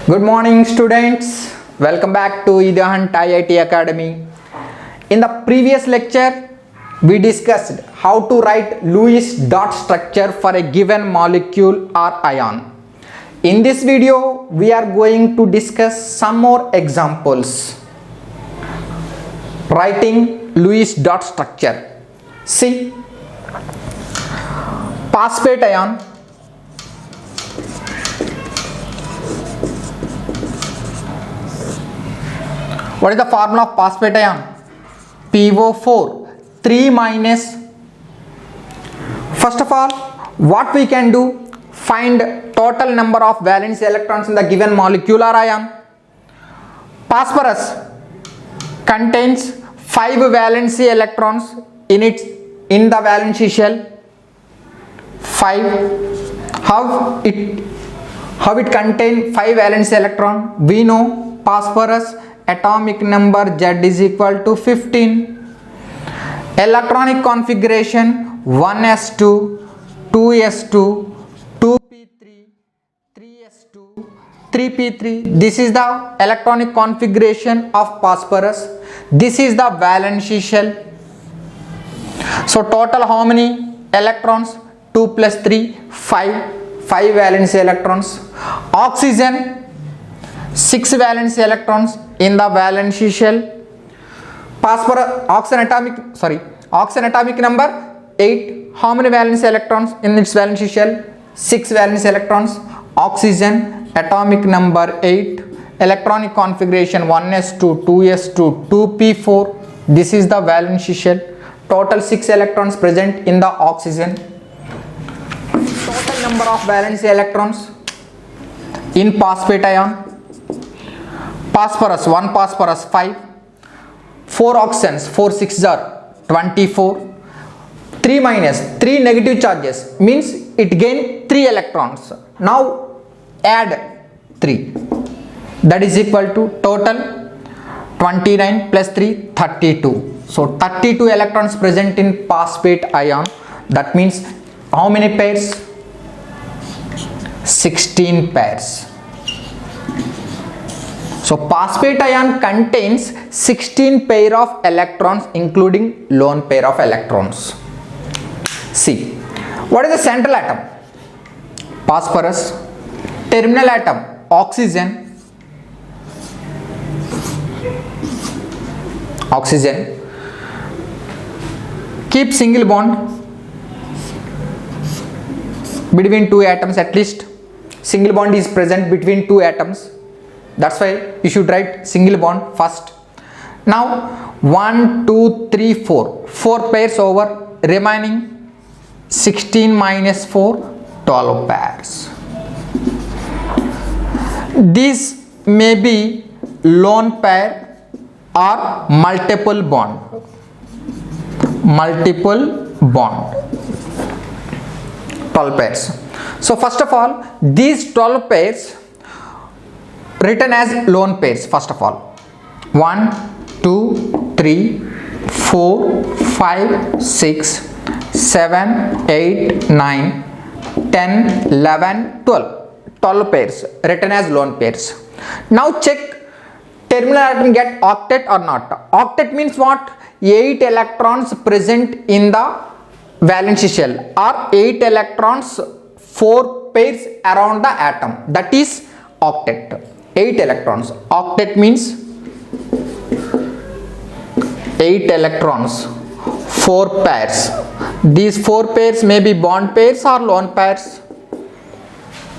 Good morning students, welcome back to Idahant IIT Academy. In the previous lecture we discussed how to write Lewis dot structure for a given molecule or ion. In this video we are going to discuss some more examples writing Lewis dot structure. See, phosphate ion, what is the formula of phosphate ion? PO4 3 minus. First of all, what we can do, find total number of valence electrons in the given molecule or ion. Phosphorus contains 5 valency electrons in the valency shell. 5. How it contain 5 valence electron? We know phosphorus atomic number Z is equal to 15. Electronic configuration 1s2, 2s2, 2p3, 3s2, 3p3. This is the electronic configuration of phosphorus. This is the valency shell. So total how many electrons? 2 plus 3, 5 valence electrons. Oxygen 6 valence electrons in the valency shell. Oxygen atomic number 8. How many valence electrons in its valency shell? 6 valence electrons. Oxygen atomic number 8. Electronic configuration 1s2, 2s2, 2p4. This is the valency shell. Total 6 electrons present in the oxygen. Total number of valence electrons in phosphate ion. Phosphorus 1 phosphorus 5, 4 oxygens, 4 6 are 24, 3 minus 3 negative charges means it gain 3 electrons. Now add 3, that is equal to total 29 plus 3 32. So 32 electrons present in phosphate ion. That means how many pairs? 16 pairs. So phosphate ion contains 16 pair of electrons including lone pair of electrons. See, what is the central atom? Phosphorus. Terminal atom oxygen. Keep single bond between two atoms, at least single bond is present between two atoms. That's why you should write single bond first. Now 1 2 3 4 pairs over, remaining 16 minus 4 12 pairs. This may be lone pair or multiple bond. 12 pairs. So first of all, these 12 pairs written as lone pairs. First of all, 1 2 3 4 5 6 7 8 9 10 11 12 pairs written as lone pairs. Now check terminal atom get octet or not. Octet means what? 8 electrons present in the valency shell or 8 electrons, 4 pairs around the atom. That is octet. 8 electrons. Octet means 8 electrons, 4 pairs. These 4 pairs may be bond pairs or lone pairs.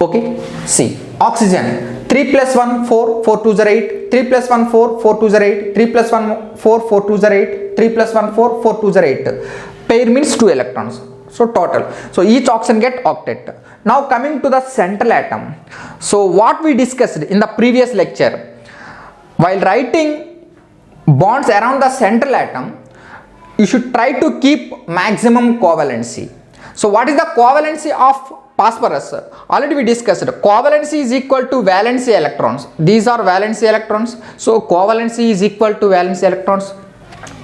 Okay. See, oxygen 3 plus 1 4, 4 2s are 8, 3 plus 1 4, 4 2s are 8, 3 plus 1 4, 4 2s are 8, 3 plus 1 4, 4 2s are 8. Pair means 2 electrons. So total. So each oxygen get octet. Now coming to the central atom. So what we discussed in the previous lecture, while writing bonds around the central atom, you should try to keep maximum covalency. So what is the covalency of phosphorus? Already we discussed. Covalency is equal to valency electrons. These are valency electrons. So covalency is equal to valency electrons.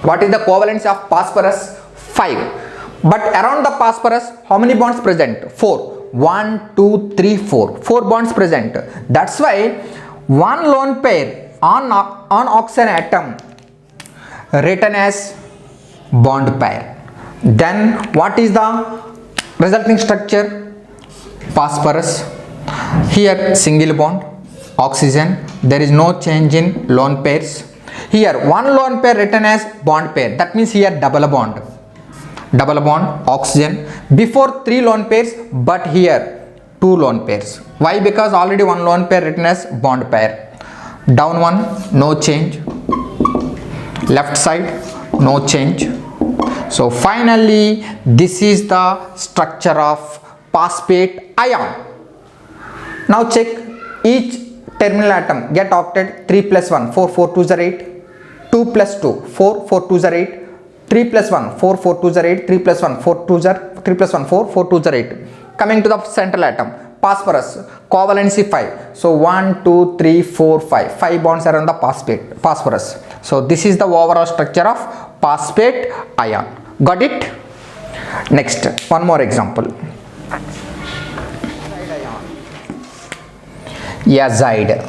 What is the covalency of phosphorus? 5. But around the phosphorus, how many bonds present? 4. 1 2 3 4 bonds present. That's why one lone pair on oxygen atom written as bond pair. Then what is the resulting structure? Phosphorus. Here single bond, oxygen, there is no change in lone pairs. Here one lone pair written as bond pair, that means here double bond, oxygen. Before 3 lone pairs, but here 2 lone pairs. Why? Because already one lone pair written as bond pair. Down one, no change. Left side, no change. So finally this is the structure of phosphate ion. Now check each terminal atom get octet. 3 plus 1 4 4 2s are 8, 2 plus 2 4 4 2s are 8, 3 plus 1 4 4 2s are 8, 3 plus 1 4 2s are 3 plus 1 4 4 2s are 8. Coming to the central atom, phosphorus, covalency 5. So 1 2 3 4 5 bonds are on the phosphorus. So this is the overall structure of phosphate ion. Got it? Next, one more example. Azide.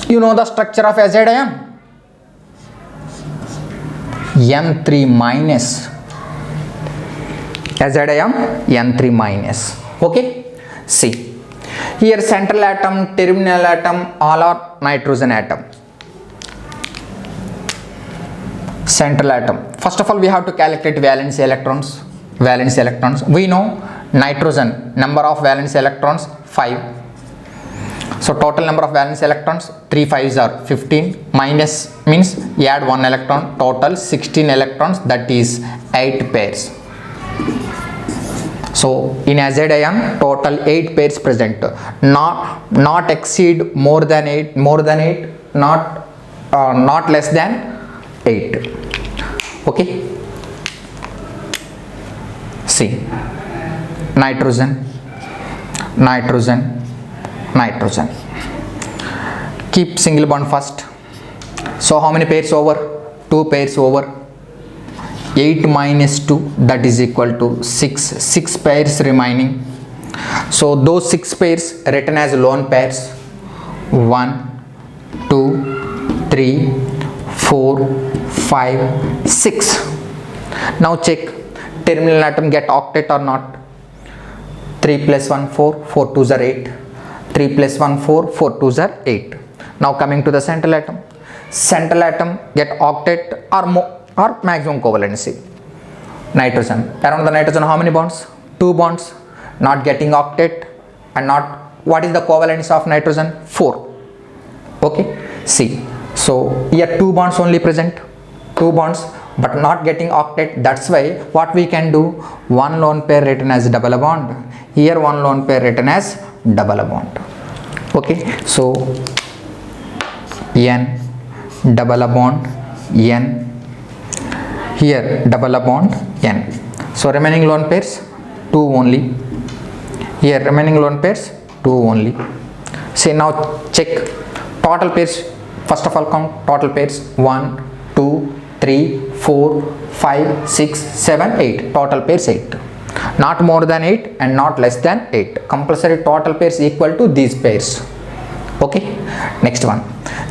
You know the structure of azide ion? N3 minus. Azide ion N3 minus. Okay? See. Here central atom, terminal atom, all are nitrogen atom. Central atom. First of all, we have to calculate valence electrons. We know nitrogen, number of valence electrons 5. So total number of valence electrons 3 5s are 15. Minus means add 1 electron, total 16 electrons, that is 8 pairs. So in azide ion total 8 pairs present. Not exceed more than 8, not less than 8. Okay. See, nitrogen. Keep single bond first. So how many pairs over? 2 pairs over. 8 minus 2, that is equal to 6 pairs remaining. So those 6 pairs written as lone pairs. 1 2 3 4 5 6. Now check terminal atom get octet or not. 3 plus 1 4 4 2s are 8, 3 plus 1 4 4 2s are 8. Now coming to the central atom get octet or maximum covalency. Nitrogen, around the nitrogen how many bonds? 2 bonds, not getting octet and not. What is the covalence of nitrogen? 4. Okay, see, so here 2 bonds only present, 2 bonds but not getting octet. That's why what we can do, one lone pair written as double bond, here one lone pair written as double bond. Okay, so N double bond N, here double bond N. So remaining lone pairs 2 only, here remaining lone pairs 2 only. See, now check total pairs. First of all count total pairs. 1 2 3 4 5 6 7 8. Total pairs 8. Not more than 8 and not less than 8. Compulsory total pairs equal to these pairs. Okay. Next one.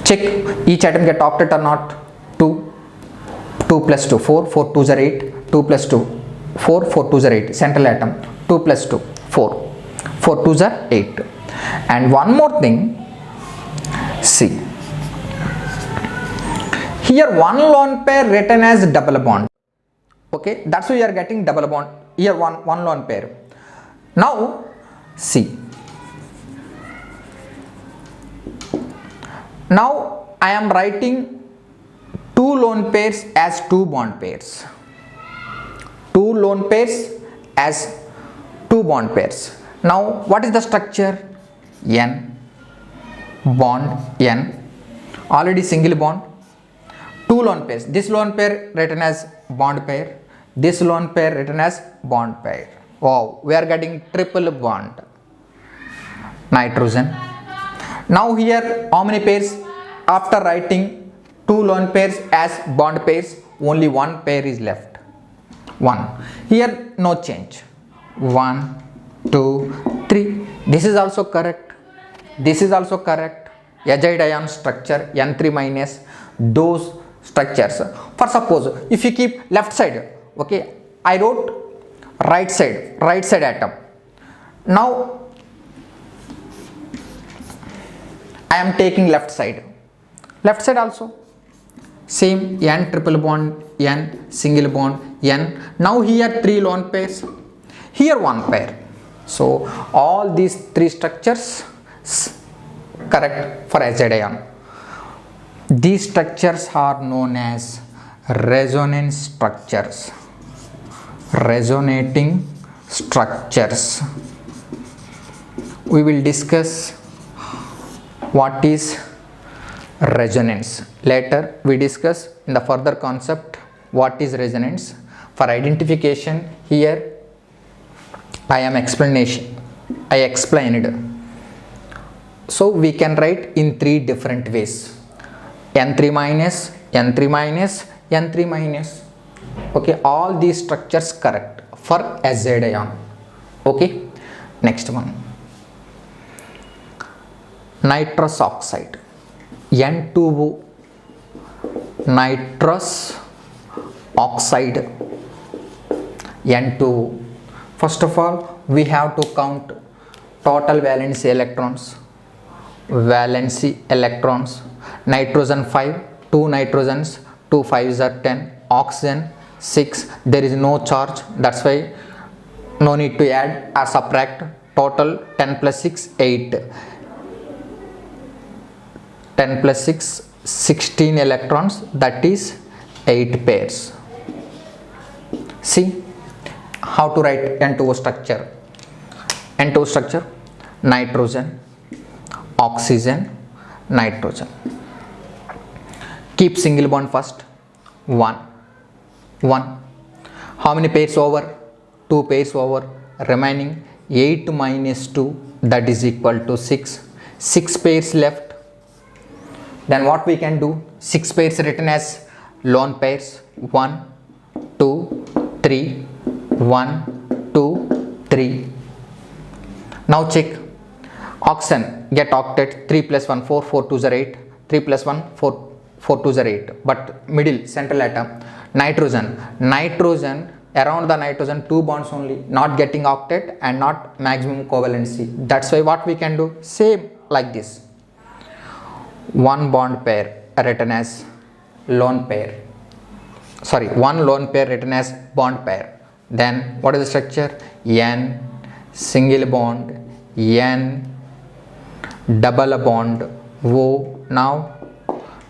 Check each atom get octet or not. 2 plus 2 4 4 2s are 8. 2 plus 2 4 4 2s are 8. Central atom 2 plus 2 4 4 2s are 8. And one more thing. See. Here one lone pair written as double bond. Okay, that's why you are getting double bond. Here one lone pair. Now see. Now I am writing 2 lone pairs as 2 bond pairs. 2 lone pairs as 2 bond pairs. Now what is the structure? N bond N. Already single bond. 2 lone pairs. This lone pair written as bond pair. This lone pair written as bond pair. Wow, we are getting triple bond. Nitrogen. Now here how many pairs? After writing 2 lone pairs as bond pairs, only 1 pair is left. 1. Here no change. 1 2 3. This is also correct. This is also correct. Azide ion structure N3 minus, those structures. For suppose if you keep left side, okay, I wrote right side atom. Now I am taking left side also same, N triple bond, N single bond, N. Now here 3 lone pairs, here 1 pair. So all these 3 structures correct for azide ion. These structures are known as resonance structures, resonating structures. We will discuss what is resonance later. We discuss in the further concept what is resonance. For identification, here I explained. So we can write in 3 different ways: N3 minus, N3 minus, N3 minus. Okay, all these structures correct for azide ion. Okay, next one, nitrous oxide, N2O, nitrous oxide, N2O. First of all, we have to count total valency electrons. Nitrogen 5, 2 nitrogens, 2 5s are 10, oxygen 6, there is no charge, that's why no need to add or subtract. Total 10 plus 6 8, 10 plus 6 16 electrons, that is 8 pairs. See how to write N2O structure. N2O structure, nitrogen, oxygen, nitrogen. Keep single bond first, 1. How many pairs over? 2 pairs over. Remaining 8 minus 2, that is equal to 6. 6 pairs left. Then what we can do? 6 pairs written as lone pairs, 1 2 3, 1 2 3. Now check. Oxygen get octet, 3 plus 1 4, 4 2s are 8, 3 plus 1 4, 4 2s are 8, but middle central atom. Nitrogen around the nitrogen 2 bonds only, not getting octet and not maximum covalency. That's why what we can do, same like this, 1 bond pair written as lone pair, sorry, 1 lone pair written as bond pair. Then what is the structure? N single bond, N double bond, O. Now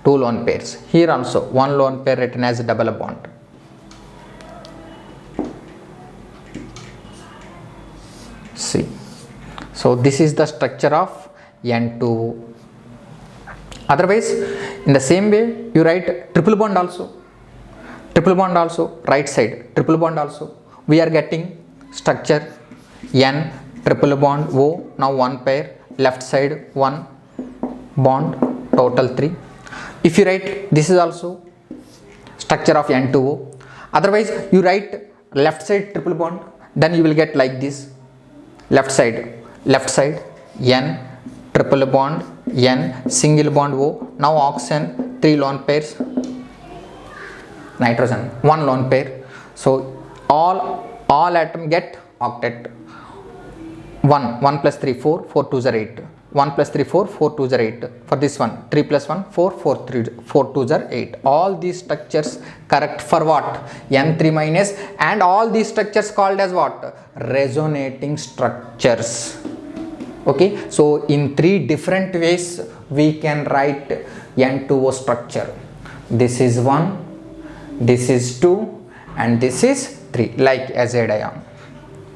2 lone pairs. Here also 1 lone pair written as double bond. See, so this is the structure of N2. Otherwise, in the same way, you write triple bond also, right side, triple bond also. We are getting structure N triple bond O. Now 1 pair, left side 1 bond, total 3. If you write, this is also structure of N2O. Otherwise, you write left side triple bond, then you will get like this, left side N triple bond, N single bond O. Now oxygen 3 lone pairs, nitrogen 1 lone pair. So all atom get octet. 1 plus 3 4, 4 2s are 8, 1 plus 3 4, 4 2s are 8. For this one, 3 plus 1 4, 4 2s are 8. All these structures correct for what? N3 minus, and all these structures called as what? Resonating structures. Okay, so in 3 different ways we can write N2O structure. This is 1, this is 2, and this is 3, like azide ion.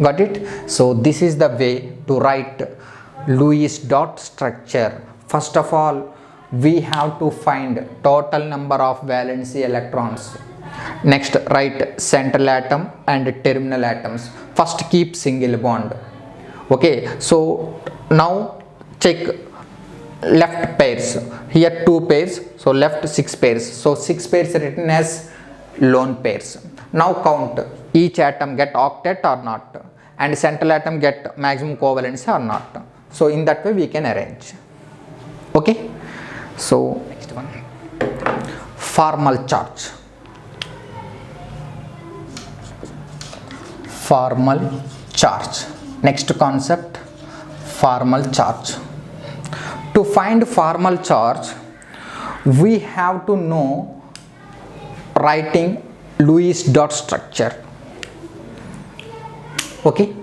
Got it? So this is the way to write Lewis dot structure. First of all, we have to find total number of valency electrons. Next, write central atom and terminal atoms. First, keep single bond. Okay, so now check left pairs. Here 2 pairs, so left 6 pairs. So 6 pairs written as lone pairs. Now count each atom get octet or not, and central atom get maximum covalence or not. So in that way we can arrange. Okay. So next one, formal charge. Formal charge. Next concept, formal charge. To find formal charge, we have to know writing Lewis dot structure. Okay,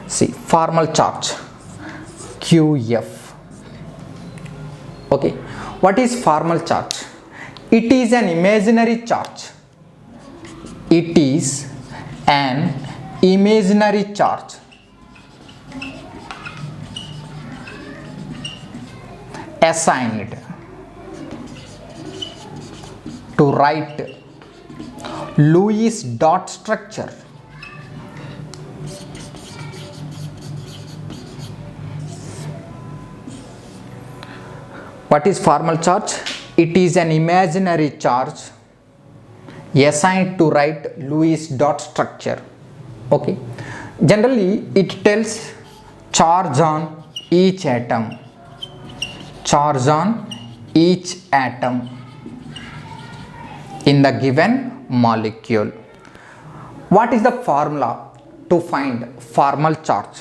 see, formal charge QF. Okay, what is formal charge? It is an imaginary charge. It is an imaginary charge assigned to write Lewis dot structure. What is formal charge? It is an imaginary charge assigned to write Lewis dot structure. Okay, generally it tells charge on each atom. Charge on each atom in the given molecule. What is the formula to find formal charge?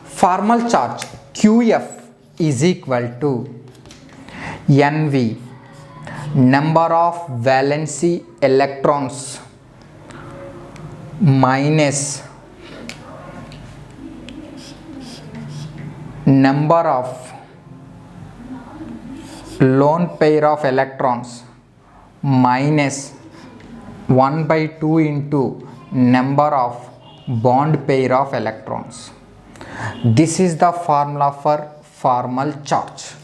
Formal charge QF is equal to NV, number of valency electrons, minus number of lone pair of electrons, minus 1 by 2 into number of bond pair of electrons. This is the formula for formal charge.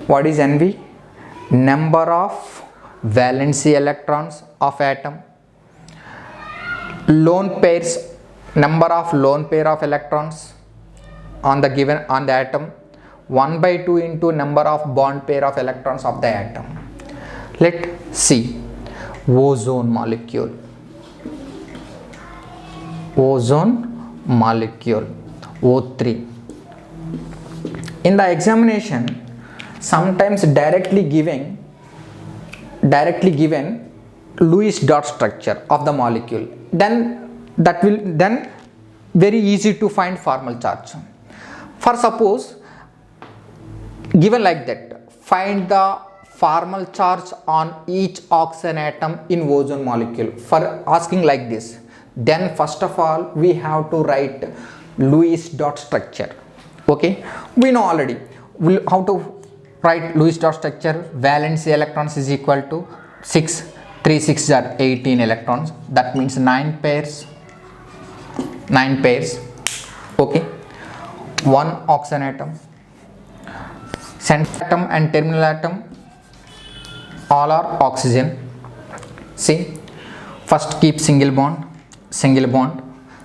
What is NV? Number of valency electrons of atom. Lone pairs, number of lone pair of electrons on the given on the atom. 1 by 2 into number of bond pair of electrons of the atom. Let's see ozone molecule. Ozone molecule O3. In the examination, sometimes directly given Lewis dot structure of the molecule, then that will then very easy to find formal charge. For suppose given like that, find the formal charge on each oxygen atom in ozone molecule. For asking like this, then first of all we have to write Lewis dot structure. Okay, we know already how to write Lewis dot structure. Valency electrons is equal to 6, 3 6 are 18 electrons, that means 9 pairs. Okay, one oxygen atom, center atom and terminal atom all are oxygen. See, first keep single bond.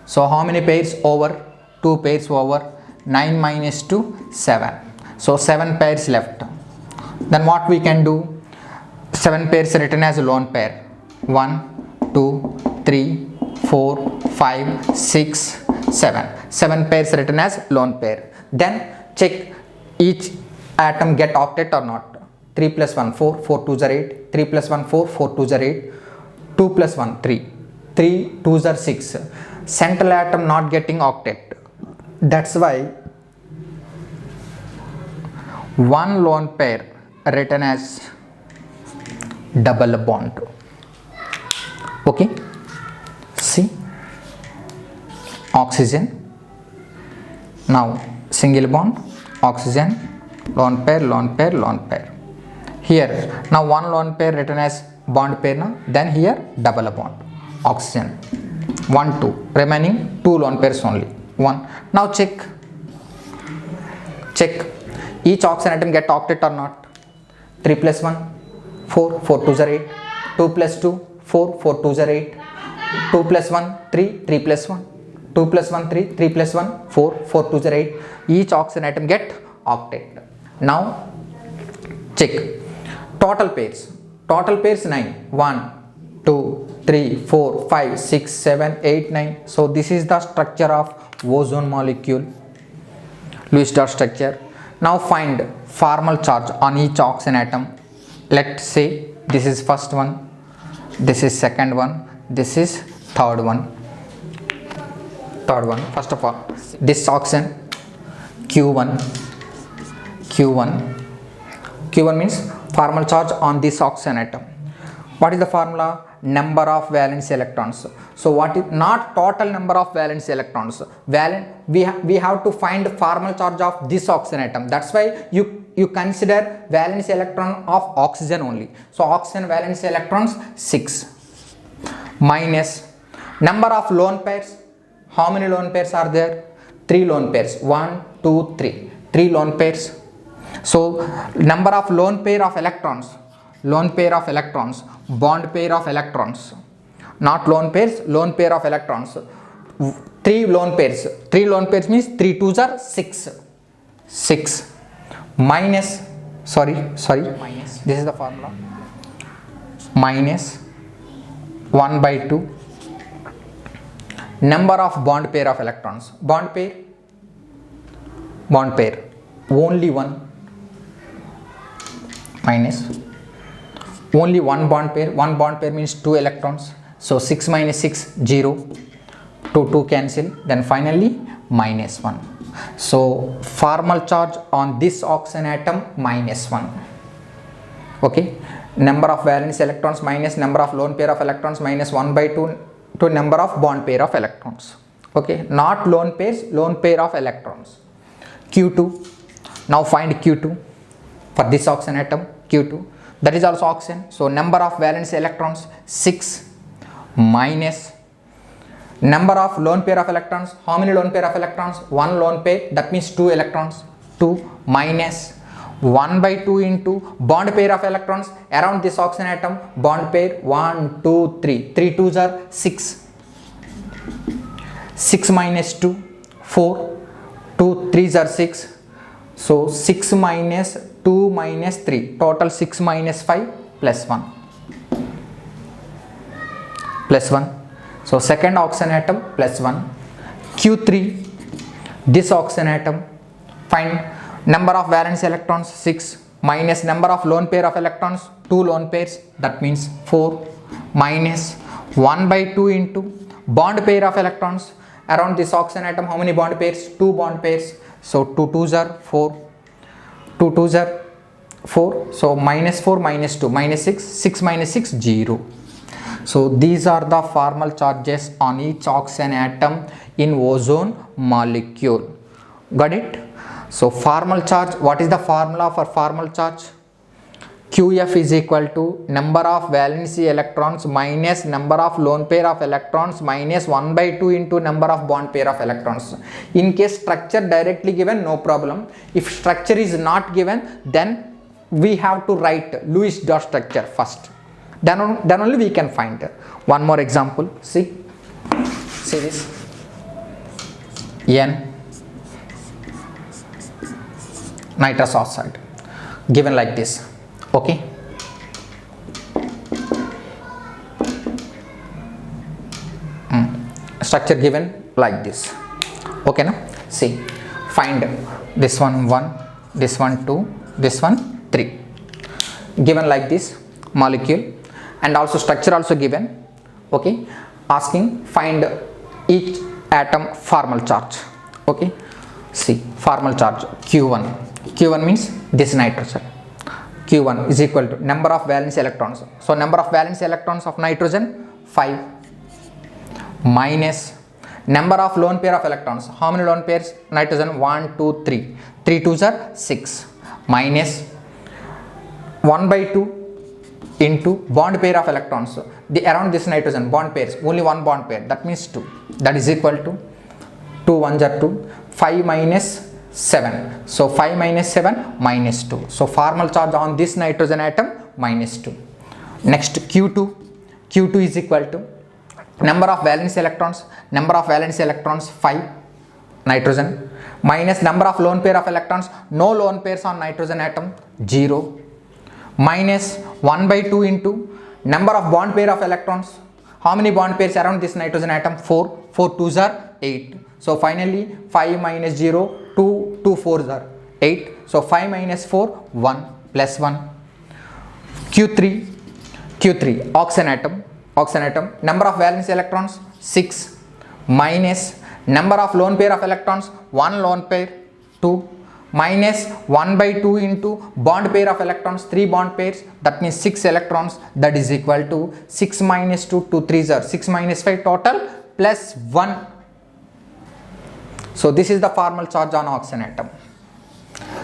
So how many pairs over? 2 pairs over. 9 minus 2, 7. So 7 pairs left. Then what we can do? 7 pairs written as a lone pair. 1 2 3 4 5 6 7. 7 pairs written as lone pair. Then check each atom get octet or not. 3 plus 1 4, 4 2s are 8, 3 plus 1 4, 4 2s are 8, 2 plus 1 3, 3 2s are 6. Central atom not getting octet. That's why one lone pair written as double bond. Okay, see, oxygen, now single bond, oxygen, lone pair. Here now one lone pair written as bond pair now, then here double bond, oxygen, 1 2, remaining 2 lone pairs only. 1. Now check each oxygen atom get octet or not. 3 plus 1 4, 4 2s are 8, 2 plus 2 4, 4 2s are 8, 2 plus 1 3, 3 plus 1, 2 plus 1 3, 3 plus 1 4, 4 2s are 8. Each oxygen atom get octet. Now check total pairs 9, 1 2 3 4 5 6 7 8 9. So this is the structure of ozone molecule. Lewis dot structure. Now find formal charge on each oxygen atom. Let's say this is first one, this is second one, this is third one. First of all, this oxygen Q1 means formal charge on this oxygen atom. What is the formula? Number of valence electrons. So what is not total number of valence electrons, we have to find formal charge of this oxygen atom. That's why you consider valence electron of oxygen only. So oxygen valence electrons 6 minus number of lone pairs. How many lone pairs are there? 3 lone pairs. 1 2 3 3 lone pairs. So number of lone pair of electrons, bond pair of electrons, not lone pairs, lone pair of electrons. 3 lone pairs means 3 2s are 6 minus minus, this is the formula, minus 1 by 2 number of bond pair of electrons. Bond pair only one, minus only one bond pair means 2 electrons. So 6 minus 6 0, 2 cancel, then finally minus 1. So formal charge on this oxygen atom minus 1. Okay, number of valence electrons minus number of lone pair of electrons minus 1 by 2 to number of bond pair of electrons. Okay, not lone pairs, lone pair of electrons. Q2. Now find Q2 for this oxygen atom. Q2, that is also oxygen. So number of valence electrons 6 minus number of lone pair of electrons. How many lone pair of electrons? 1 lone pair, that means 2 electrons. 2 minus 1 by 2 into bond pair of electrons around this oxygen atom. Bond pair 1 2 3, 3 2s are 6, 6 minus 2 4, 2 3s are 6. So 6 minus 2 minus 3, total 6 minus 5 plus 1. So second oxygen atom plus 1. Q3, this oxygen atom, find number of valence electrons 6 minus number of lone pair of electrons 2 lone pairs, that means 4 minus 1 by 2 into bond pair of electrons around this oxygen atom. How many bond pairs? 2 bond pairs. So 2 2s are 4, 2 2s are 4. So minus 4 minus 2 minus 6, 6 minus 6 0. So these are the formal charges on each oxygen atom in ozone molecule. Got it? So formal charge, what is the formula for formal charge? QF is equal to number of valency electrons minus number of lone pair of electrons minus 1 by 2 into number of bond pair of electrons. In case structure directly given, no problem. If structure is not given, then we have to write Lewis dot structure first. Then only we can find. One more example. See this. N nitrous oxide given like this. Okay, structure given like this. Okay, now see, find this one 1, this one 2, this one 3, given like this molecule, and also structure also given. Okay, asking find each atom formal charge. Okay, see, formal charge Q1 means this nitrogen. Q1 is equal to number of valence electrons. So number of valence electrons of nitrogen 5 minus number of lone pair of electrons. How many lone pairs? Nitrogen 1 2 3, 3 2s are 6 minus 1 by 2 into bond pair of electrons. Around this nitrogen bond pairs, only one bond pair, that means 2. That is equal to 2 1s are 2, 5 minus 7. So 5 minus 7 minus 2. So formal charge on this nitrogen atom minus 2. Next Q2 is equal to number of valence electrons 5 nitrogen minus number of lone pair of electrons, no lone pairs on nitrogen atom 0 minus 1 by 2 into number of bond pair of electrons. How many bond pairs around this nitrogen atom? 4 2s are 8. So finally 5 minus 0 2 2 4s are 8. So 5 minus 4, 1 plus 1. Q3 oxygen atom, number of valence electrons 6 minus number of lone pair of electrons 1 lone pair 2 minus 1 by 2 into bond pair of electrons 3 bond pairs, that means 6 electrons, that is equal to 6 minus 2 2 3s are 6 minus 5 total plus 1. So this is the formal charge on oxygen atom.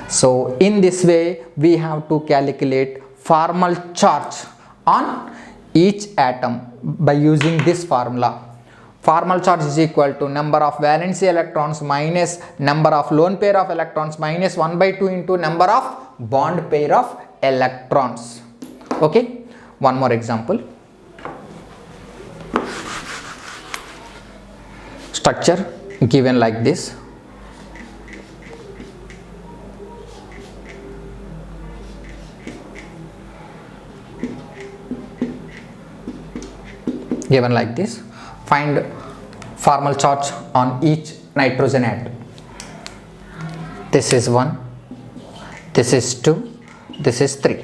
So in this way we have to calculate formal charge on each atom by using this formula. Formal charge is equal to number of valency electrons minus number of lone pair of electrons minus 1 by 2 into number of bond pair of electrons. Okay, one more example. Structure given like this. Given like this, find formal charge on each nitrogen atom. This is 1, this is 2, this is 3.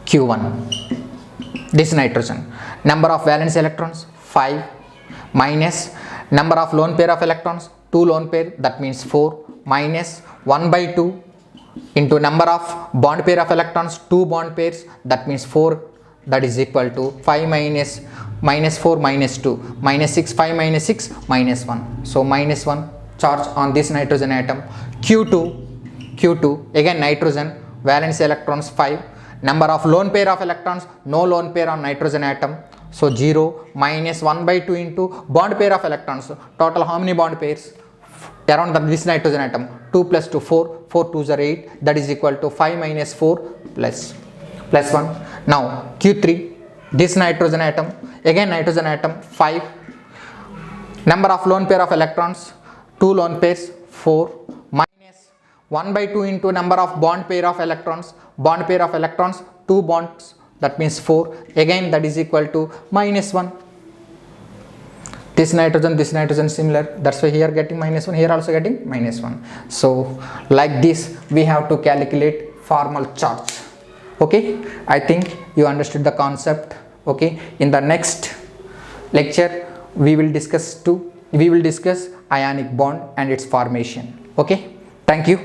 Q1, this nitrogen, number of valence electrons 5 minus number of lone pair of electrons 2 lone pair, that means 4, minus 1 by 2 into number of bond pair of electrons 2 bond pairs, that means 4, that is equal to 5 minus 4 minus 2 minus 6, 5 minus 6 minus 1. So minus 1 charge on this nitrogen atom. Q2 again nitrogen, valence electrons 5, number of lone pair of electrons, no lone pair on nitrogen atom, so 0 minus 1 by 2 into bond pair of electrons, total how many bond pairs around this nitrogen atom, 2 plus 2 4, 4 2s are 8, that is equal to 5 minus 4 plus 1. Now Q3, this nitrogen atom, again nitrogen atom 5, number of lone pair of electrons 2 lone pairs 4, minus 1 by 2 into number of bond pair of electrons 2 bonds, that means 4, again that is equal to minus 1. This nitrogen similar, that's why here getting minus 1, here also getting minus 1. So like this we have to calculate formal charge. Okay, I think you understood the concept. Okay, in the next lecture we will discuss ionic bond and its formation. Okay, thank you.